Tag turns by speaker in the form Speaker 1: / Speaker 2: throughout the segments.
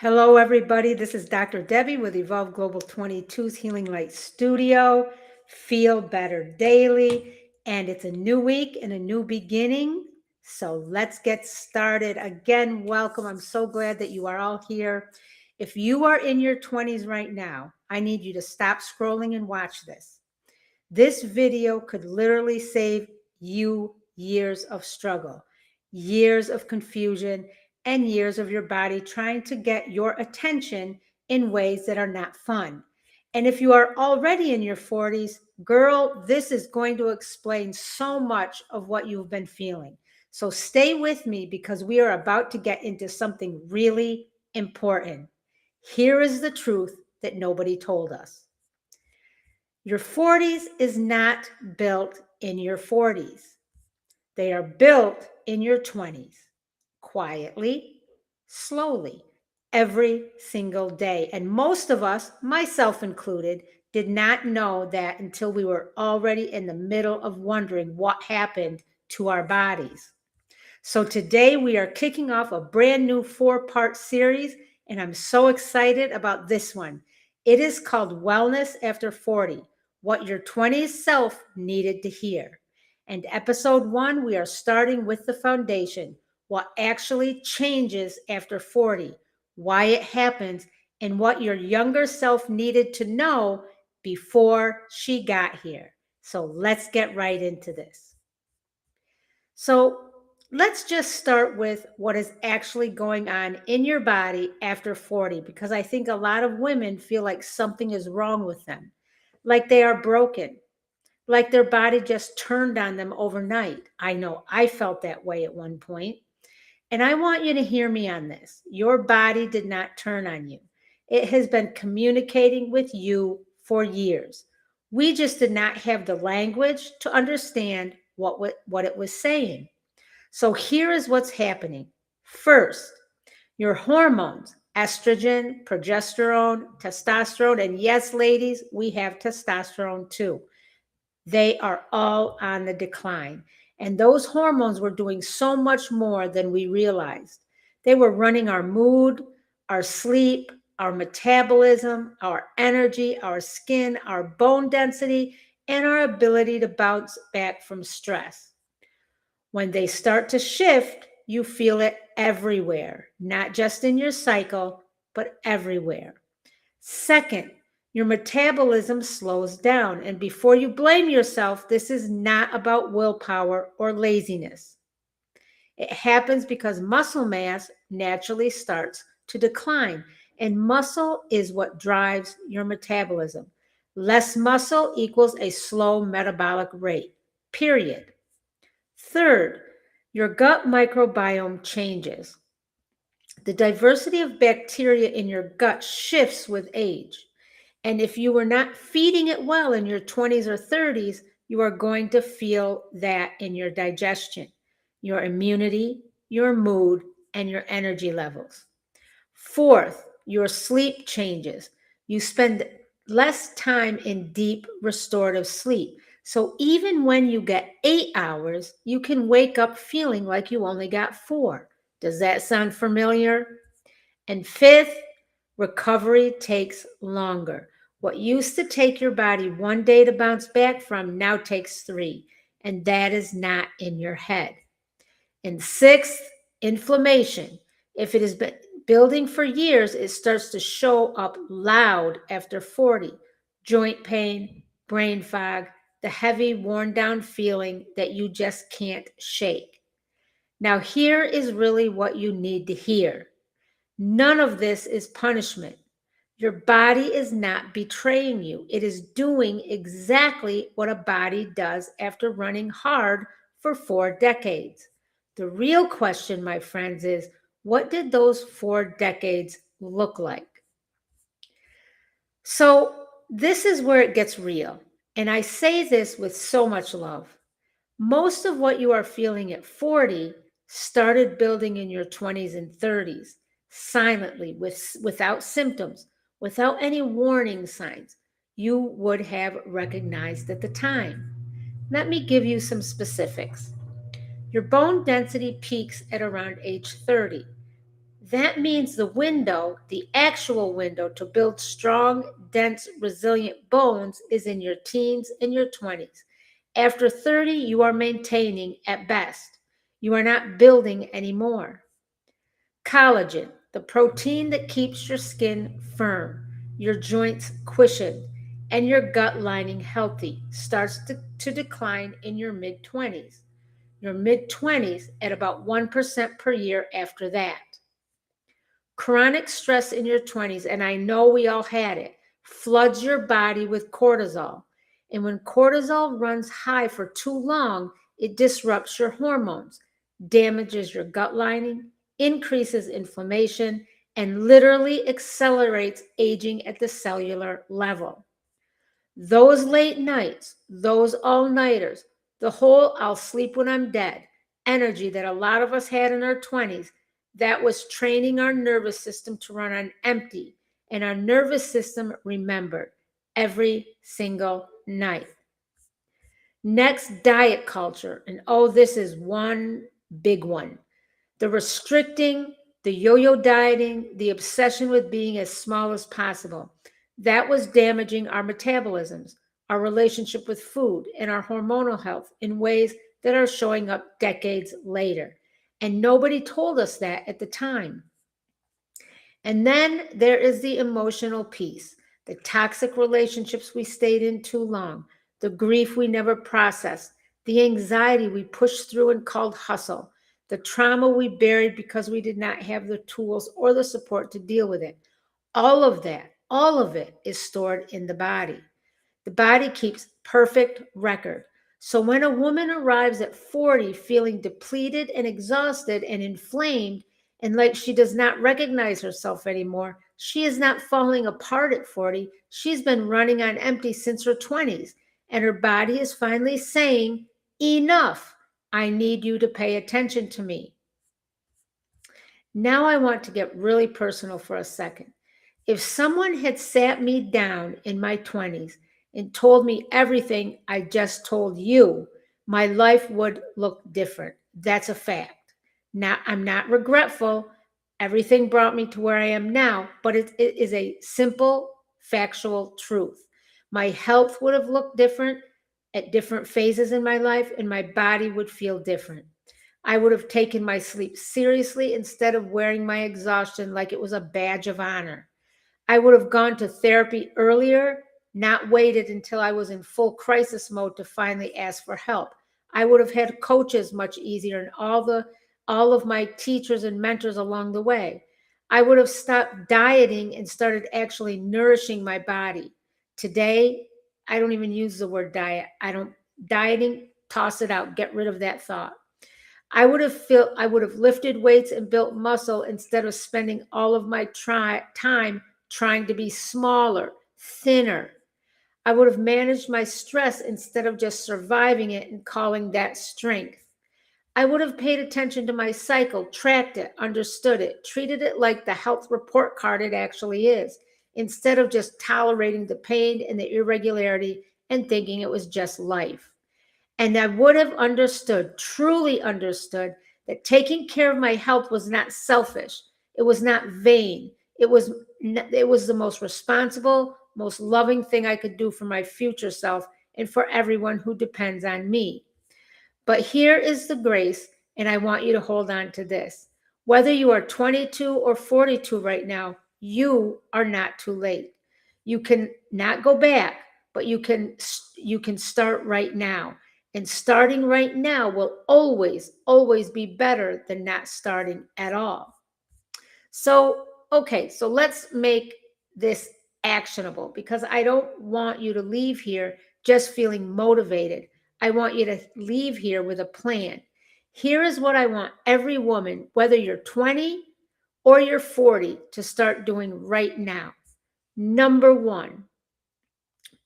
Speaker 1: Hello, everybody. This is Dr. Debbie with Evolve Global 22's Healing Light Studio. Feel better daily. And it's a new week and a new beginning. So let's get started. Again, welcome. I'm so glad that you are all here. If you are in your 20s right now, I need you to stop scrolling and watch this. This video could literally save you years of struggle, years of confusion, and years of your body trying to get your attention in ways that are not fun. And if you are already in your 40s, girl, this is going to explain so much of what you've been feeling. So stay with me because we are about to get into something really important. Here is the truth that nobody told us. Your 40s is not built in your 40s. They are built in your 20s, quietly, slowly, every single day. And most of us, myself included, did not know that until we were already in the middle of wondering what happened to our bodies. So today we are kicking off a brand new 4-part series, and I'm so excited about this one. It is called Wellness After 40, What Your 20s Self Needed to Hear. And episode 1, we are starting with the foundation, what actually changes after 40, why it happens, and what your younger self needed to know before she got here. So let's get right into this. So let's just start with what is actually going on in your body after 40, because I think a lot of women feel like something is wrong with them, like they are broken, like their body just turned on them overnight. I know I felt that way at one point. And I want you to hear me on this. Your body did not turn on you. It has been communicating with you for years. We just did not have the language to understand what it was saying. So here is what's happening. First, your hormones, estrogen, progesterone, testosterone, and yes, ladies, we have testosterone too. They are all on the decline. And those hormones were doing so much more than we realized. They were running our mood, our sleep, our metabolism, our energy, our skin, our bone density, and our ability to bounce back from stress. When they start to shift, you feel it everywhere, not just in your cycle, but everywhere. Second, your metabolism slows down. And before you blame yourself, this is not about willpower or laziness. It happens because muscle mass naturally starts to decline, and muscle is what drives your metabolism. Less muscle equals a slow metabolic rate, period. Third, your gut microbiome changes. The diversity of bacteria in your gut shifts with age. And if you were not feeding it well in your 20s or 30s, you are going to feel that in your digestion, your immunity, your mood, and your energy levels. Fourth, your sleep changes. You spend less time in deep restorative sleep. So even when you get 8 hours, you can wake up feeling like you only got 4. Does that sound familiar? And fifth, recovery takes longer. What used to take your body one day to bounce back from now takes 3. And that is not in your head. And sixth, inflammation. If it has been building for years, it starts to show up loud after 40. Joint pain, brain fog, the heavy, worn down feeling that you just can't shake. Now, here is really what you need to hear. None of this is punishment. Your body is not betraying you. It is doing exactly what a body does after running hard for 4 decades. The real question, my friends, is what did those 4 decades look like? So, this is where it gets real. And I say this with so much love. Most of what you are feeling at 40 started building in your 20s and 30s, silently, without symptoms, without any warning signs you would have recognized at the time. Let me give you some specifics. Your bone density peaks at around age 30. That means the actual window to build strong, dense, resilient bones is in your teens and your 20s. After 30, you are maintaining at best. You are not building anymore. Collagen, the protein that keeps your skin firm, your joints cushioned, and your gut lining healthy, starts to decline in your mid 20s. Your mid 20s at about 1% per year after that. Chronic stress in your 20s, and I know we all had it, floods your body with cortisol. And when cortisol runs high for too long, it disrupts your hormones, damages your gut lining, increases inflammation, and literally accelerates aging at the cellular level. Those late nights, those all-nighters, the whole I'll sleep when I'm dead energy that a lot of us had in our 20s, that was training our nervous system to run on empty. And our nervous system remembered every single night. Next, diet culture. And oh, this is one big one. The restricting, the yo-yo dieting, the obsession with being as small as possible. That was damaging our metabolisms, our relationship with food, and our hormonal health in ways that are showing up decades later. And nobody told us that at the time. And then there is the emotional piece, the toxic relationships we stayed in too long, the grief we never processed, the anxiety we pushed through and called hustle, the trauma we buried because we did not have the tools or the support to deal with it. All of it is stored in the body. The body keeps perfect record. So when a woman arrives at 40 feeling depleted and exhausted and inflamed, and like she does not recognize herself anymore, she is not falling apart at 40. She's been running on empty since her 20s, and her body is finally saying, enough. I need you to pay attention to me. Now I want to get really personal for a second. If someone had sat me down in my 20s and told me everything I just told you, my life would look different. That's a fact. Now, I'm not regretful. Everything brought me to where I am now, but it is a simple, factual truth. My health would have looked different at different phases in my life, and my body would feel different. I would have taken my sleep seriously instead of wearing my exhaustion like it was a badge of honor. I would have gone to therapy earlier, not waited until I was in full crisis mode to finally ask for help. I would have had coaches much easier and all of my teachers and mentors along the way. I would have stopped dieting and started actually nourishing my body. Today, I don't even use the word diet. Dieting, toss it out, get rid of that thought. I would have lifted weights and built muscle instead of spending all of my time trying to be smaller, thinner. I would have managed my stress instead of just surviving it and calling that strength. I would have paid attention to my cycle, tracked it, understood it, treated it like the health report card it actually is, instead of just tolerating the pain and the irregularity and thinking it was just life. And I would have understood, truly understood, that taking care of my health was not selfish. It was not vain. It was the most responsible, most loving thing I could do for my future self and for everyone who depends on me. But here is the grace, and I want you to hold on to this. Whether you are 22 or 42 right now, you are not too late. You can not go back, but you can start right now. And starting right now will always, always be better than not starting at all. So, okay, so let's make this actionable because I don't want you to leave here just feeling motivated. I want you to leave here with a plan. Here is what I want every woman, whether you're 20 or you're 40, to start doing right now. Number one,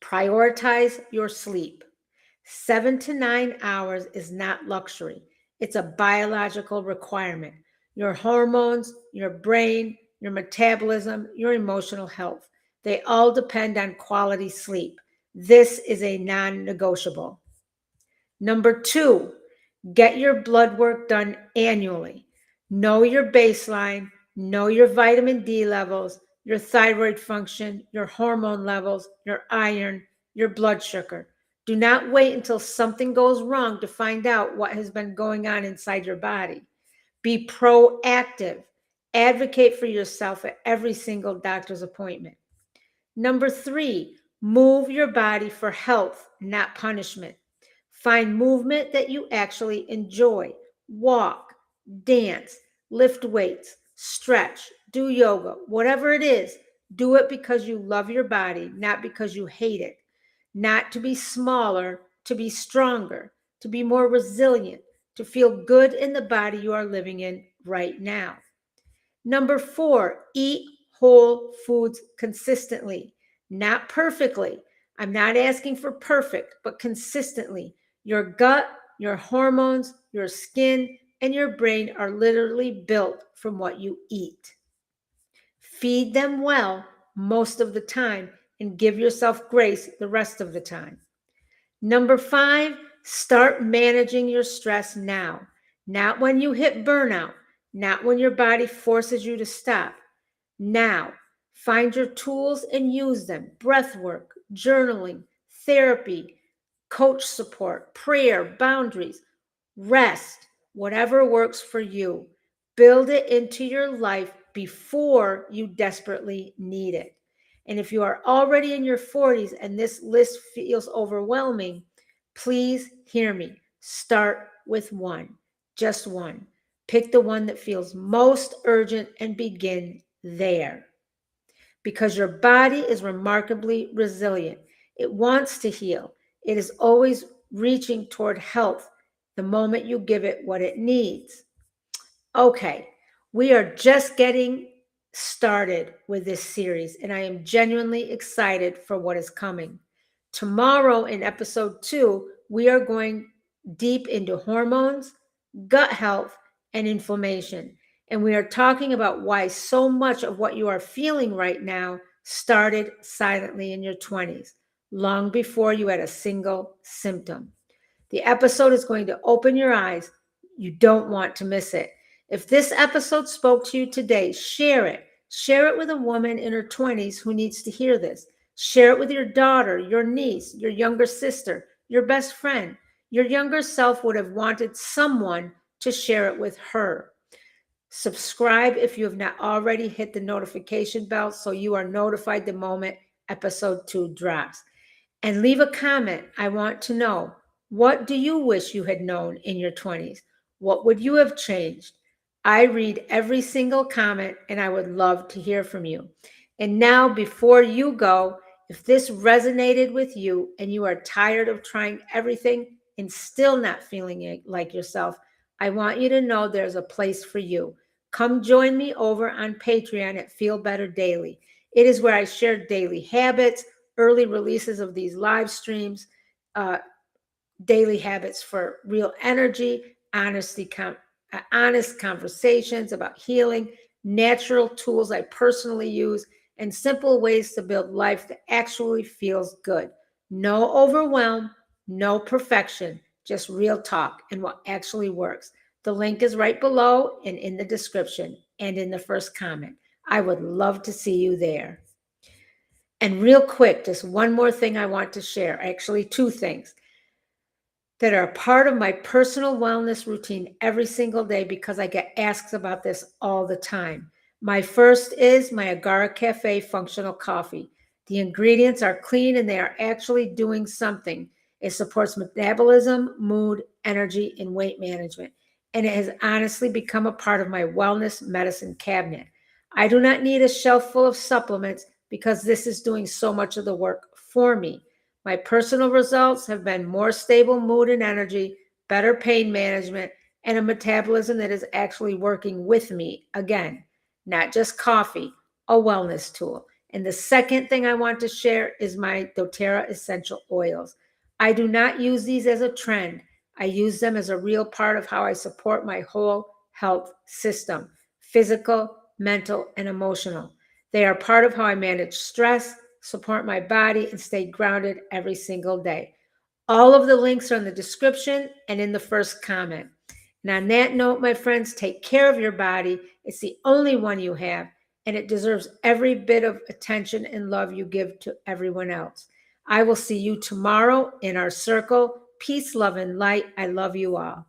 Speaker 1: prioritize your sleep. 7 to 9 hours is not luxury. It's a biological requirement. Your hormones, your brain, your metabolism, your emotional health, they all depend on quality sleep. This is a non-negotiable. Number two, get your blood work done annually. Know your baseline, Know your vitamin D levels, your thyroid function, your hormone levels, your iron, your blood sugar. Do not wait until something goes wrong to find out what has been going on inside your body. Be proactive. Advocate for yourself at every single doctor's appointment. Number 3, move your body for health, not punishment. Find movement that you actually enjoy. Walk, dance, lift weights, stretch, do yoga, whatever it is. Do it because you love your body, not because you hate it. Not to be smaller, to be stronger, to be more resilient, to feel good in the body you are living in right now. Number 4, eat whole foods consistently, not perfectly. I'm not asking for perfect, but consistently. Your gut, your hormones, your skin, and your brain are literally built from what you eat. Feed them well most of the time and give yourself grace the rest of the time. Number 5, start managing your stress now, not when you hit burnout, not when your body forces you to stop. Now, find your tools and use them. Breath work, journaling, therapy, coach support, prayer, boundaries, rest, whatever works for you. Build it into your life before you desperately need it. And if you are already in your 40s and this list feels overwhelming, please hear me. Start with one, just one. Pick the one that feels most urgent and begin there. Because your body is remarkably resilient. It wants to heal. It is always reaching toward health the moment you give it what it needs. Okay, we are just getting started with this series, and I am genuinely excited for what is coming. Tomorrow, in episode 2, we are going deep into hormones, gut health, and inflammation. And we are talking about why so much of what you are feeling right now started silently in your 20s, long before you had a single symptom. The episode is going to open your eyes. You don't want to miss it. If this episode spoke to you today, share it. Share it with a woman in her 20s who needs to hear this. Share it with your daughter, your niece, your younger sister, your best friend. Your younger self would have wanted someone to share it with her. Subscribe if you have not already. Hit the notification bell so you are notified the moment episode 2 drops. And leave a comment. I want to know, what do you wish you had known in your 20s? What would you have changed? I read every single comment and I would love to hear from you. And now, before you go, if this resonated with you and you are tired of trying everything and still not feeling like yourself, I want you to know there's a place for you. Come join me over on Patreon at Feel Better Daily. It is where I share daily habits, early releases of these live streams, daily habits for real energy, honest conversations about healing, natural tools I personally use, and simple ways to build life that actually feels good. No overwhelm, no perfection, just real talk and what actually works. The link is right below and in the description and in the first comment. I would love to see you there. And real quick, just one more thing I want to share, actually 2 things that are a part of my personal wellness routine every single day because I get asked about this all the time. My first is my Agara Cafe functional coffee. The ingredients are clean and they are actually doing something. It supports metabolism, mood, energy, and weight management. And it has honestly become a part of my wellness medicine cabinet. I do not need a shelf full of supplements because this is doing so much of the work for me. My personal results have been more stable mood and energy, better pain management, and a metabolism that is actually working with me again, not just coffee, a wellness tool. And the second thing I want to share is my doTERRA essential oils. I do not use these as a trend. I use them as a real part of how I support my whole health system, physical, mental, and emotional. They are part of how I manage stress, support my body, and stay grounded every single day. All of the links are in the description and in the first comment. And on that note, my friends, take care of your body. It's the only one you have, and it deserves every bit of attention and love you give to everyone else. I will see you tomorrow in our circle. Peace, love, and light. I love you all.